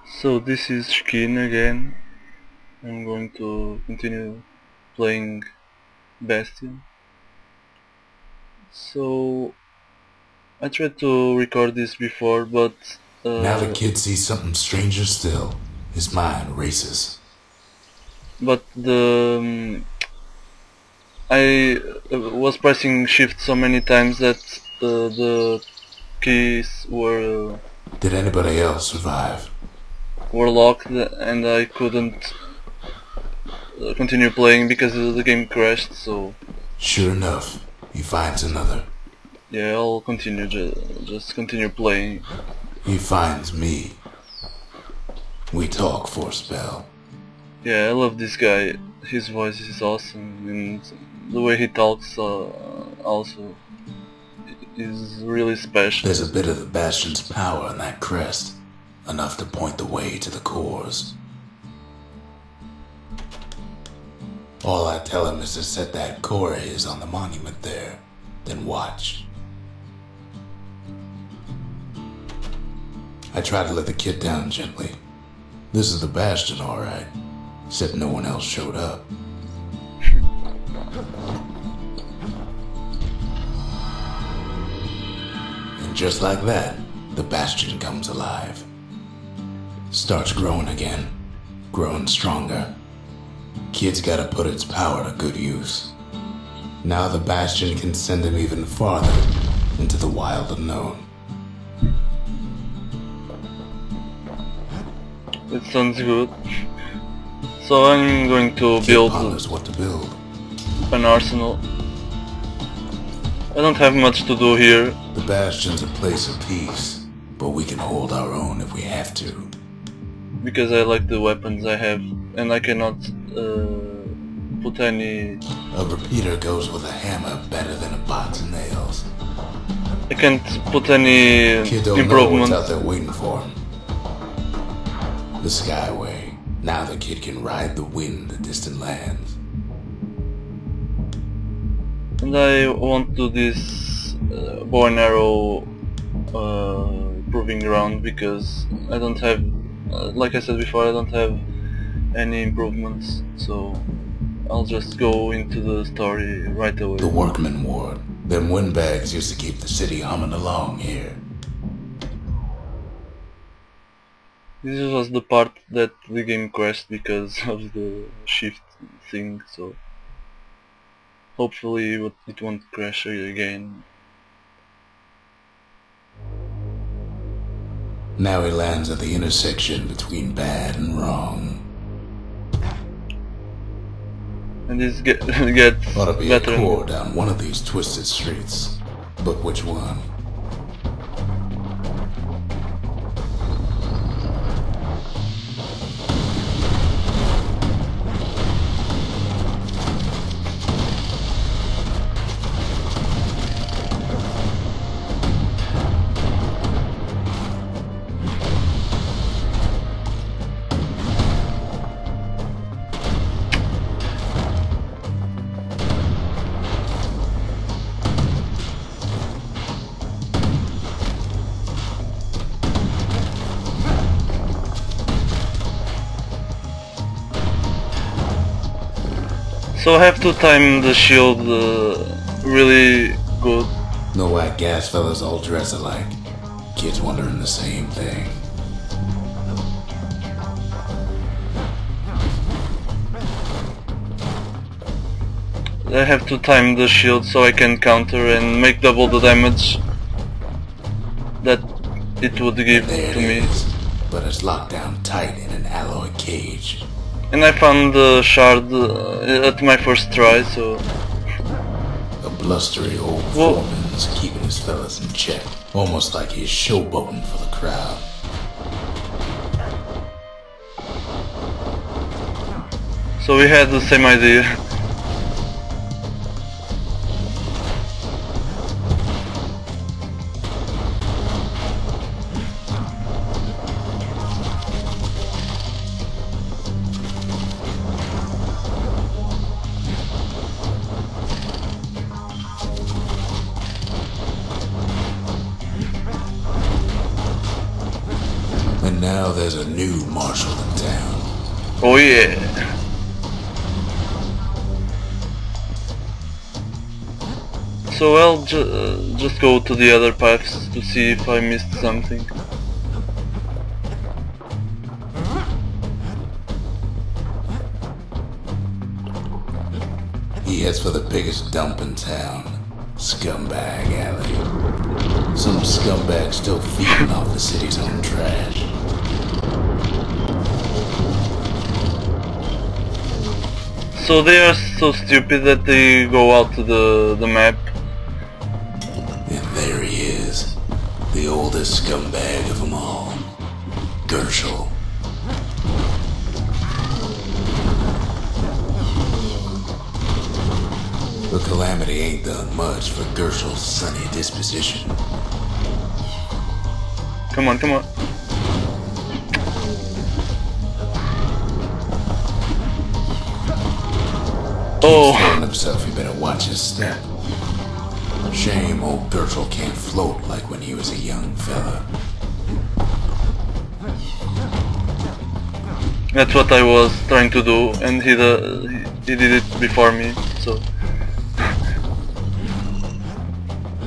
So this is Shkin again. I'm going to continue playing Bastion. So I tried to record this before, but Now the kid sees something stranger still. His mind races. I was pressing shift so many times that the keys Did anybody else survive? were locked and I couldn't continue playing because the game crashed. So Sure enough, he finds another. yeah, I'll continue just continue playing. He finds me. We talk for a spell. Yeah, I love this guy. His voice is awesome, and the way he talks also is really special. There's a bit of the Bastion's power in that crest, enough to point the way to the cores. All I tell him is to set that core of his on the monument there, then watch. I try to let the kid down gently. This is the Bastion, alright, except no one else showed up. And just like that, the Bastion comes alive. Starts growing again, growing stronger. Kid's gotta put its power to good use. Now the Bastion can send him even farther into the wild unknown. It sounds good. So I'm going to Kid build ponders what to build. an arsenal. I don't have much to do here. The Bastion's a place of peace, but we can hold our own if we have to. Because I like the weapons I have, and I cannot put any. A repeater goes with a hammer better than a box of nails. I can't put any Kid don't know what's improvements. out there waiting for him. The Skyway. Now the kid can ride the wind to distant lands. And I won't do this bow and arrow proving ground because I don't have, like I said before, I don't have any improvements, so I'll just go into the story right away. The Workman Ward. Them windbags used to keep the city humming along here. This was the part that the game crashed because of the shift thing, so hopefully it won't crash again. Now he lands at the intersection between bad and wrong. And this gets Ought to be better a and core down one of these twisted streets. But which one? So I have to time the shield really good. No white gas fellas all dress alike. Kids wondering the same thing. I have to time the shield so I can counter and make double the damage that it would give There to it me. is. But it's locked down tight in an alloy cage. And I found the shard at my first try, so A blustery old Whoa. foreman's keeping his fellas in check. Almost like he's showboating for the crowd. we had the same idea. And now Now there's a new marshal in town. Oh yeah. So I'll just go to the other paths to see if I missed something. He heads for the biggest dump in town, Scumbag Alley. Some scumbag still feeding off the city's own trash. So they are so stupid that they go out to the map. And there he is, the oldest scumbag of them all, Gershel. The calamity ain't done much for Gershel's sunny disposition. Come on, come on. Oh. He's telling himself he better watch his step. Shame old Gershel can't float like when he was a young fella. That's what I was trying to do, and he did it before me, so...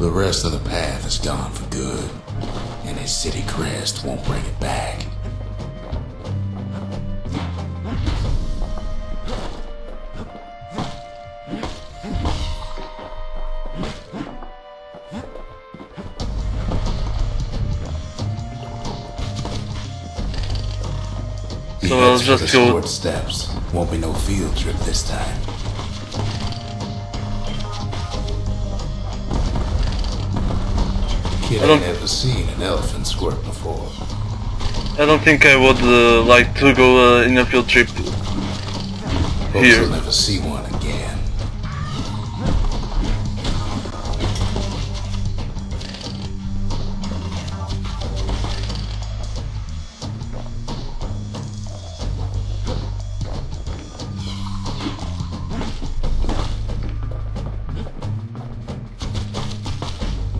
The rest of the path is gone for good, and his city crest won't bring it back. So I'll just go... Short steps. Won't be no field trip this time. Kid ain't never seen an elephant squirt before. I don't think I would like to go in a field trip Folks here. will never see one again.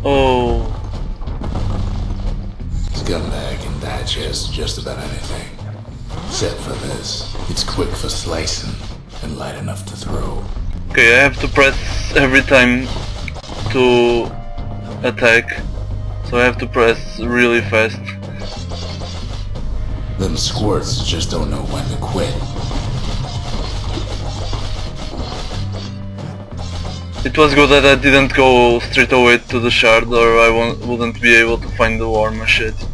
Oh, Scumbag can digest just about anything. Except for this. It's quick for slicing and light enough to throw. okay, I have to press every time to attack, so I have to press really fast. Them squirts just don't know when to quit. It was good that I didn't go straight away to the shard, or I wouldn't be able to find the war machete.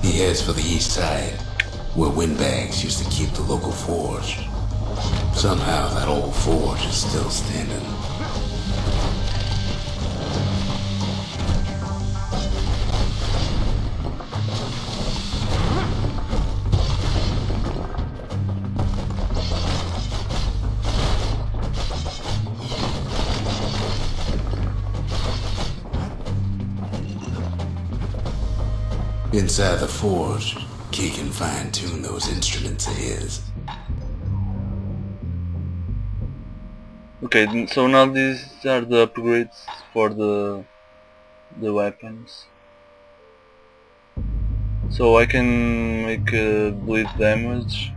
He heads for the east side, where windbags used to keep the local forge. Somehow that old forge is still standing. Inside the forge, Key can fine-tune those instruments of his. Okay, so now these are the upgrades for the weapons. So I can make bleed damage,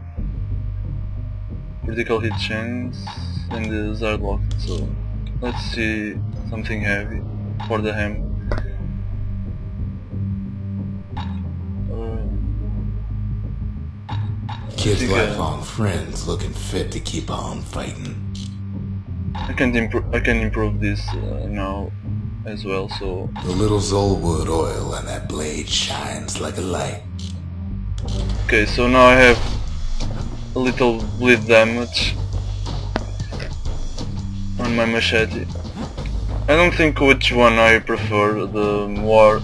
critical hit chance, and the Zard lock. So let's see something heavy for the hammer. Kid's lifelong friends looking fit to keep on fighting. I can improve this now as well. So The little Zolwood oil on that blade shines like a light. okay, so now I have a little bleed damage on my machete. I don't think which one I prefer, the war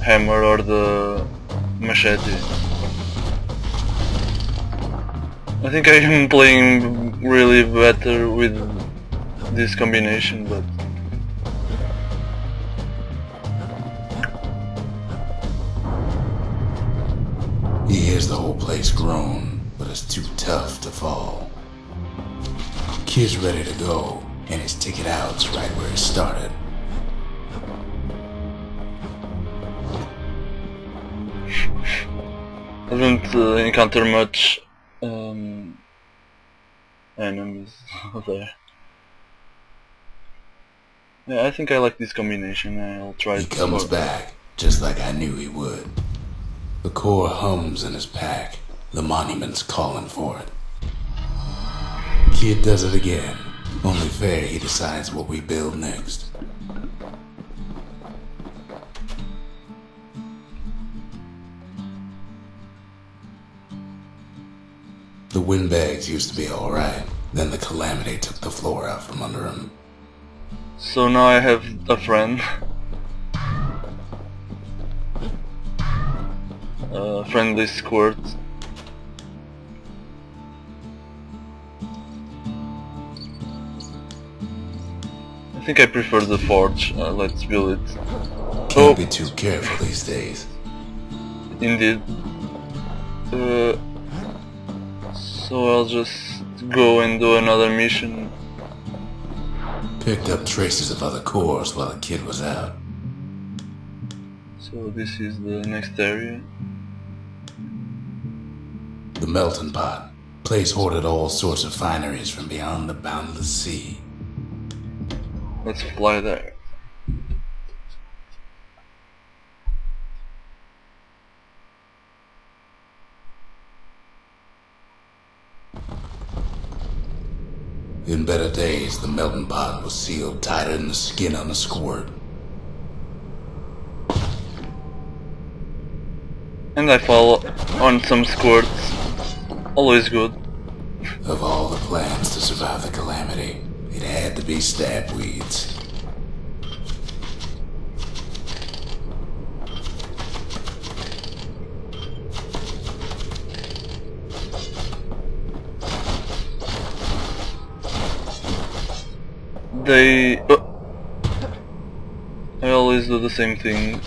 hammer or the machete. I think I am playing really better with this combination, but He hears the whole place groan, but it's too tough to fall. Kid's ready to go, and his ticket out's right where it started. I didn't encounter much enemies there. Yeah, I think I like this combination. I'll try He it comes more. back, just like I knew he would. The core hums in his pack. The monument's calling for it. Kid does it again. Only fair he decides what we build next. The windbags used to be alright. Then the calamity took the floor out from under him. So now I have a friend. Friendly squirt. I think I prefer the forge. Let's build it. Can't be too careful these days. Indeed. So I'll just go and do another mission. Picked up traces of other cores while the kid was out. So this is the next area. The melting pot. Place hoarded all sorts of fineries from beyond the boundless sea. Let's fly there. In better days, the melting pot was sealed tighter than the skin on a squirt. And I fall on some squirts. Always good. Of all the plans to survive the calamity, it had to be stabweeds. I always do the same thing.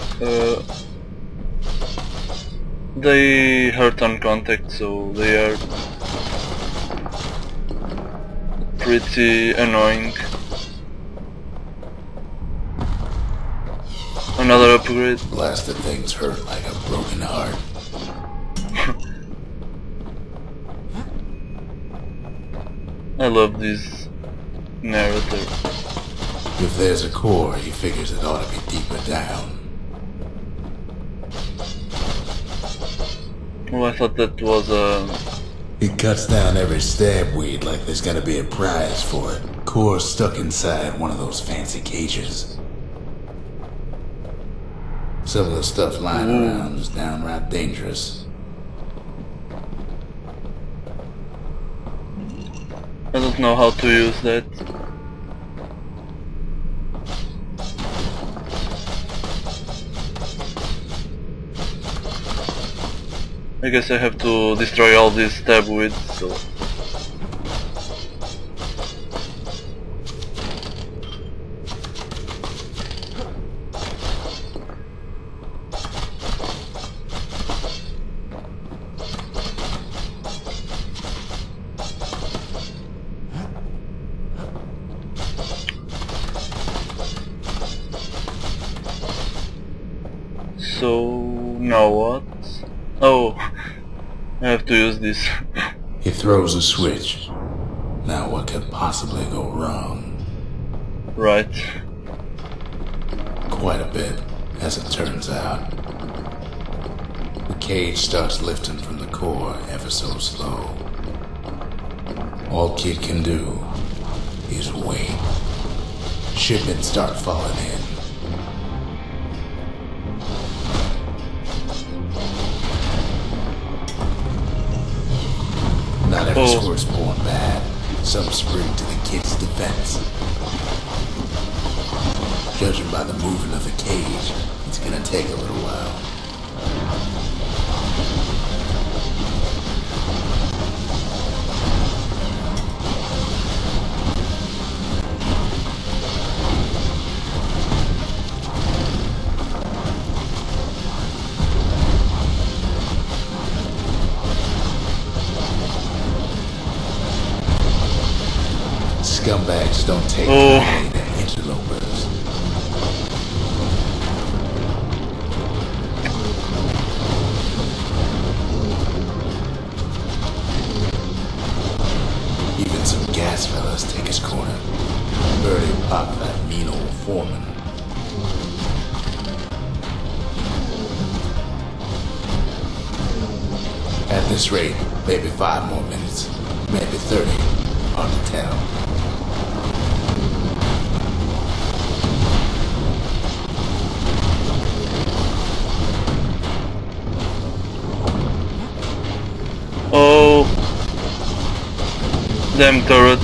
They hurt on contact, so they are pretty annoying. Another upgrade. Blasted things hurt like a broken heart. I love this narrator. If there's a core, he figures it ought to be deeper down. Oh, I thought that was a... He cuts down every stabweed like there's gonna be a prize for it. Core stuck inside one of those fancy cages. Some of the stuff lying around is downright dangerous. I don't know how to use that. I guess I have to destroy all these stabweeds, so... So... now what? Oh, I have to use this. He throws a switch. Now what could possibly go wrong? Right. Quite a bit, as it turns out. The cage starts lifting from the core ever so slow. All Kid can do is wait. Shipments start falling in. Not every squirt's born bad. Some spring to the kid's defense. Judging by the movement of the cage, it's gonna take a little while. Scumbags don't take kindly to interlopers. At this rate, maybe 5 more minutes, maybe 30, hard to tell. Oh, damn turrets.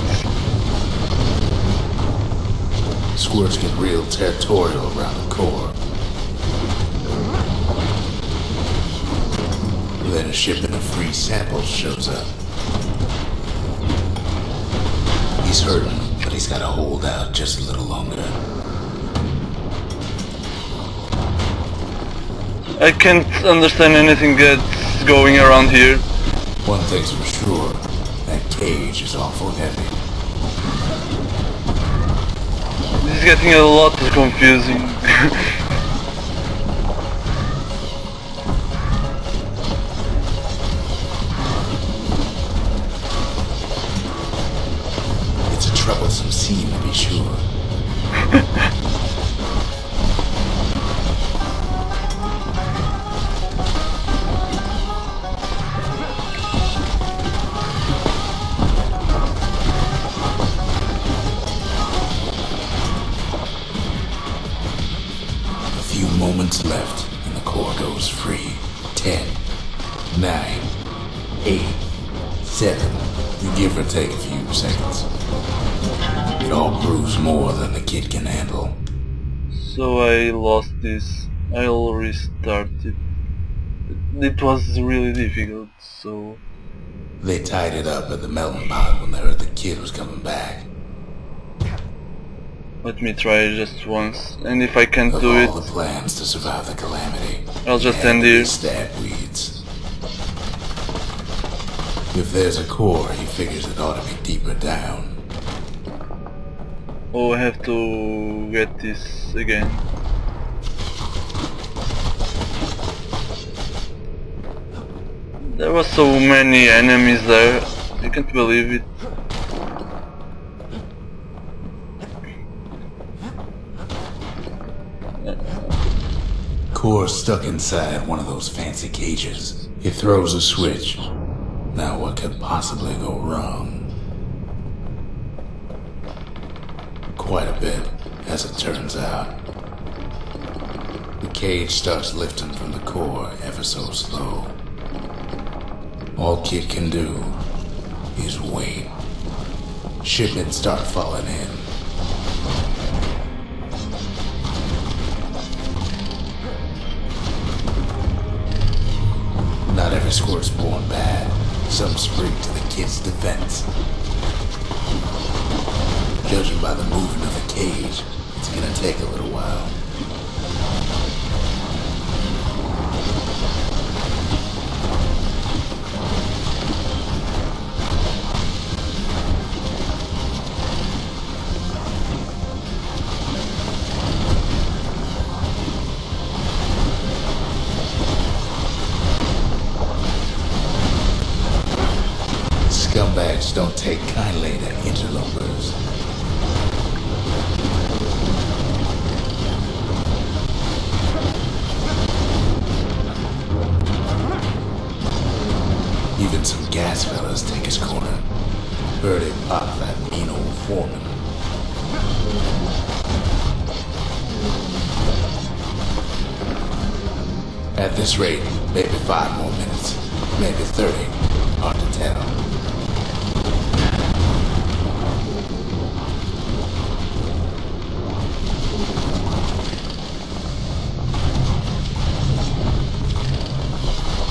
Squirts get real territorial around the core. Then a shipment of free samples shows up. He's hurting, but he's gotta hold out just a little longer. I can't understand anything that's going around here. One thing's for sure, that cage is awful heavy. This is getting a lot confusing. It's a troublesome scene to be sure. Moments left and the core goes free. 10, 9, 8, 7. You give or take a few seconds. It all proves more than the kid can handle. So I lost this. I'll restart it. It was really difficult, so... They tied it up at the melting pot when they heard the kid was coming back. Let me try just once, and if I can't do it... Of all the plans to survive the calamity, I'll just end here. Stab weeds. If there's a core, he figures it ought to be deeper down. Oh, I have to get this again. There were so many enemies there, I can't believe it. Core stuck inside one of those fancy cages. He throws a switch. Now what could possibly go wrong? Quite a bit, as it turns out. The cage starts lifting from the core ever so slow. All Kid can do is wait. Shipments start falling in. Not every squirt's born bad. Some spring to the kid's defense. Judging by the movement of the cage, it's gonna take a little while. Scumbags don't take kindly to interlopers. Even some gas fellas take his corner. Heard him pop that mean old foreman. At this rate, maybe 5 more minutes, maybe 30. Hard to tell.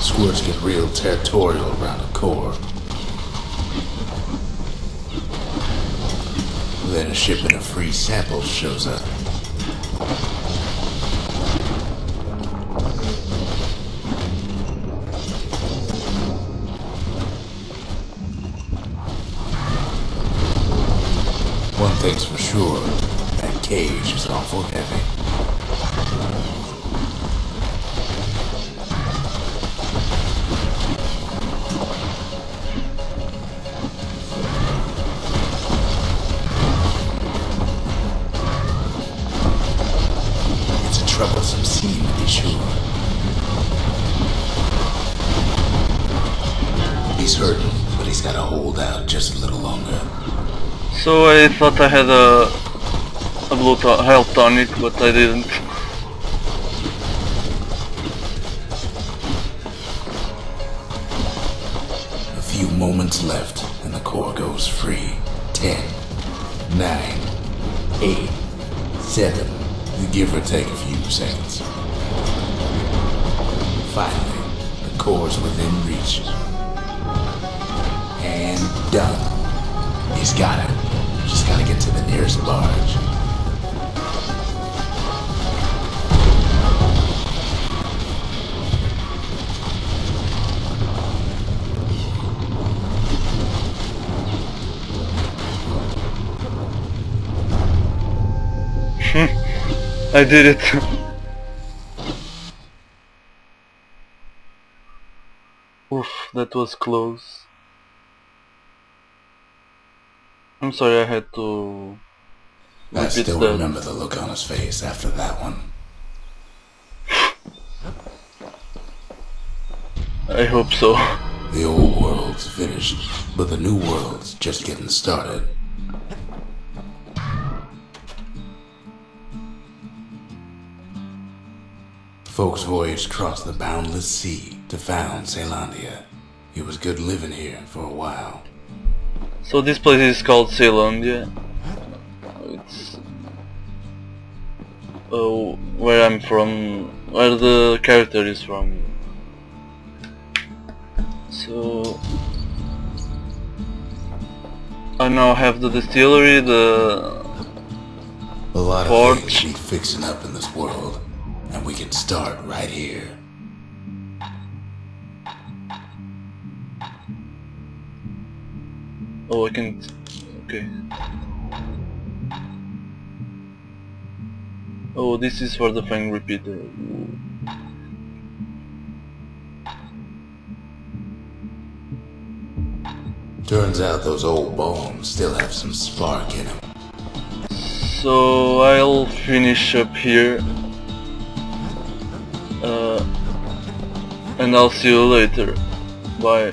Squirts get real territorial around the core. Then a shipment of free samples shows up. One thing's for sure, that cage is awful heavy. troublesome scene to be sure. He's hurting, but he's gotta hold out just a little longer. So I thought I had a health tonic, but I didn't. A few moments left and the core goes free. 10, 9, 8, 7, give or take a few seconds. Finally, the core's within reach. And done. He's got it. Just gotta get to the nearest barge. I did it. Oof, that was close. I'm sorry I had to I repeat still that. remember the look on his face after that one. I hope so. The old world's finished, but the new world's just getting started. Folks voyaged across the boundless sea to found Caelondia. It was good living here for a while. So this place is called Caelondia. It's where I'm from, where the character is from. So I now have the distillery, the A lot Fort. of things need fixing up in this world, and we can start right here. Oh, I can. Okay. Oh, this is for the fang repeater. Turns out those old bones still have some spark in them. So I'll finish up here. And I'll see you later. Bye.